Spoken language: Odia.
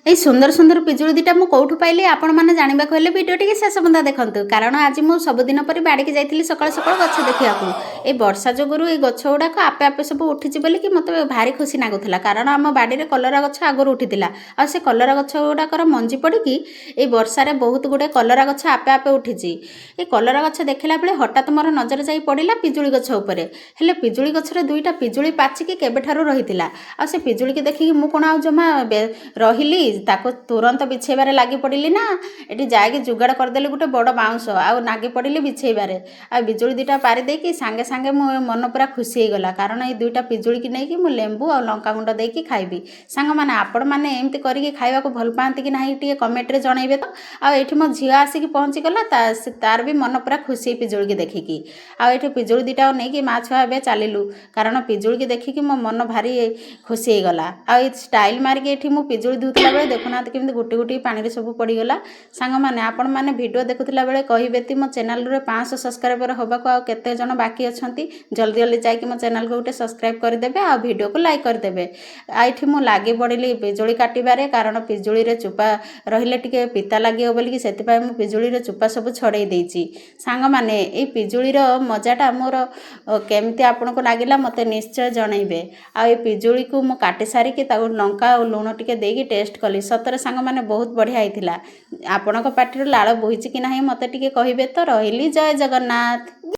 এই ସୁନ୍ଦର ସୁନ୍ଦର ପିଜୁଳି ଦୁଇଟା ମୁଁ କେଉଁଠୁ ପାଇଲି ଆପଣମାନେ ଜାଣିବାକୁ ହେଲେ ଭିଡ଼ିଓ ଟିକେ ଶେଷ ପର୍ଯ୍ୟନ୍ତ ଦେଖନ୍ତୁ। କାରଣ ଆଜି ମୁଁ ସବୁଦିନ ପରି ବାଡ଼ିକି ଯାଇଥିଲି ସକାଳୁ ସକାଳୁ ଗଛ ଦେଖିବାକୁ। ଏଇ ବର୍ଷା ଯୋଗୁରୁ ଏଇ ଗଛ ଗୁଡ଼ାକ ଆପେ ଆପେ ସବୁ ଉଠିଛି ବୋଲିକି ମୋତେ ଭାରି ଖୁସି ଲାଗୁଥିଲା। କାରଣ ଆମ ବାଡ଼ିରେ କଲରା ଗଛ ଆଗରୁ ଉଠିଥିଲା, ଆଉ ସେ କଲରା ଗଛ ଗୁଡ଼ାକର ମଞ୍ଜି ପଡ଼ିକି ଏଇ ବର୍ଷାରେ ବହୁତ ଗୁଡ଼ିଏ କଲରା ଗଛ ଆପେ ଆପେ ଉଠିଛି। ଏ କଲରା ଗଛ ଦେଖିଲା ବେଳେ ହଠାତ୍ ମୋର ନଜର ଯାଇ ପଡ଼ିଲା ପିଜୁଳି ଗଛ ଉପରେ। ହେଲେ ପିଜୁଳି ଗଛରେ ଦୁଇଟା ପିଜୁଳି ପାଚିକି କେବେଠାରୁ ରହିଥିଲା, ଆଉ ସେ ପିଜୁଳିକି ଦେଖିକି ମୁଁ କ'ଣ ଆଉ ଜମା ରହିଲି, ତାକୁ ତୁରନ୍ତ ବିଛେଇବାରେ ଲାଗି ପଡ଼ିଲି ନା ଏଠି ଯାଇକି ଯୁଗାଡ଼ କରିଦେଲି ଗୋଟେ ବଡ଼ ବାଉଁଶ, ଆଉ ଲାଗି ପଡ଼ିଲି ବିଛେଇବାରେ। ଆଉ ବିଜୁଳି ଦୁଇଟା ପାରି ଦେଇକି ସାଙ୍ଗେ ସାଙ୍ଗେ ମୋ ମନ ପୁରା ଖୁସି ହେଇଗଲା। କାରଣ ଏଇ ଦୁଇଟା ପିଜୁଳିକି ନେଇକି ମୁଁ ଲେମ୍ବୁ ଆଉ ଲଙ୍କାଗୁଣ୍ଡ ଦେଇକି ଖାଇବି। ସାଙ୍ଗମାନେ ଆପଣମାନେ ଏମିତି କରିକି ଖାଇବାକୁ ଭଲ ପାଆନ୍ତି କି ନାହିଁ ଟିକେ କମେଣ୍ଟରେ ଜଣାଇବେ ତ। ଆଉ ଏଇଠି ମୋ ଝିଅ ଆସିକି ପହଞ୍ଚିଗଲା, ତାର ବି ମନ ପୁରା ଖୁସି ପିଜୁଳିକି ଦେଖିକି। ଆଉ ଏଠି ପିଜୁଳି ଦୁଇଟା ନେଇକି ମା ଛୁଆ ଏବେ ଚାଲିଲୁ, କାରଣ ପିଜୁଳିକି ଦେଖିକି ମୋ ମନ ଭାରି ଖୁସି ହେଇଗଲା। ଆଉ ଏଇ ଷ୍ଟାଇଲ୍ ମାରିକି ଏଠି ମୁଁ ପିଜୁଳି ଧୋଉଥିଲା ବେଳେ ଦେଖୁନାହାନ୍ତି କେମିତି ଗୋଟି ଗୋଟି ପାଣିରେ ସବୁ ପଡ଼ିଗଲା। ସାଙ୍ଗମାନେ ଆପଣମାନେ ଭିଡ଼ିଓ ଦେଖୁଥିଲା ବେଳେ କହିବେ ତି ମୋ ଚ୍ୟାନେଲରେ 500 ସବସ୍କ୍ରାଇବର ହେବାକୁ ଆଉ କେତେ ଜଣ ବାକି ଅଛନ୍ତି। ଜଲ୍ଦି ଜଲ୍ଦି ଯାଇକି ମୋ ଚ୍ୟାନେଲକୁ ଗୋଟେ ସବସ୍କ୍ରାଇବ୍ କରିଦେବେ, ଆଉ ଭିଡ଼ିଓକୁ ଲାଇକ୍ କରିଦେବେ। ଆଉ ଏଠି ମୁଁ ଲାଗି ପଡ଼ିଲି ପିଜୁଳି କାଟିବାରେ, କାରଣ ପିଜୁଳିରେ ଚୋପା ରହିଲେ ଟିକେ ପିତା ଲାଗିବ ବୋଲିକି ସେଥିପାଇଁ ମୁଁ ପିଜୁଳିର ଚୋପା ସବୁ ଛଡ଼େଇ ଦେଇଛି। ସାଙ୍ଗମାନେ ଏଇ ପିଜୁଳିର ମଜାଟା ମୋର କେମିତି ଆପଣଙ୍କୁ ଲାଗିଲା ମୋତେ ନିଶ୍ଚୟ ଜଣାଇବେ। ଆଉ ଏ ପିଜୁଳିକୁ ମୁଁ କାଟି ସାରିକି ତାକୁ ଲଙ୍କା ଆଉ ଲୁଣ ଟିକେ ଦେଇକି ଟେଷ୍ଟ କଲି। ସତରେ ସାଙ୍ଗମାନେ ବହୁତ ବଢ଼ିଆ ହେଇଥିଲା। ଆପଣଙ୍କ ପାଟିରୁ ଲାଳ ବୋହିଛି କି ନାହିଁ ମୋତେ ଟିକେ କହିବେ ତ। ରହିଲି, ଜୟ ଜଗନ୍ନାଥ।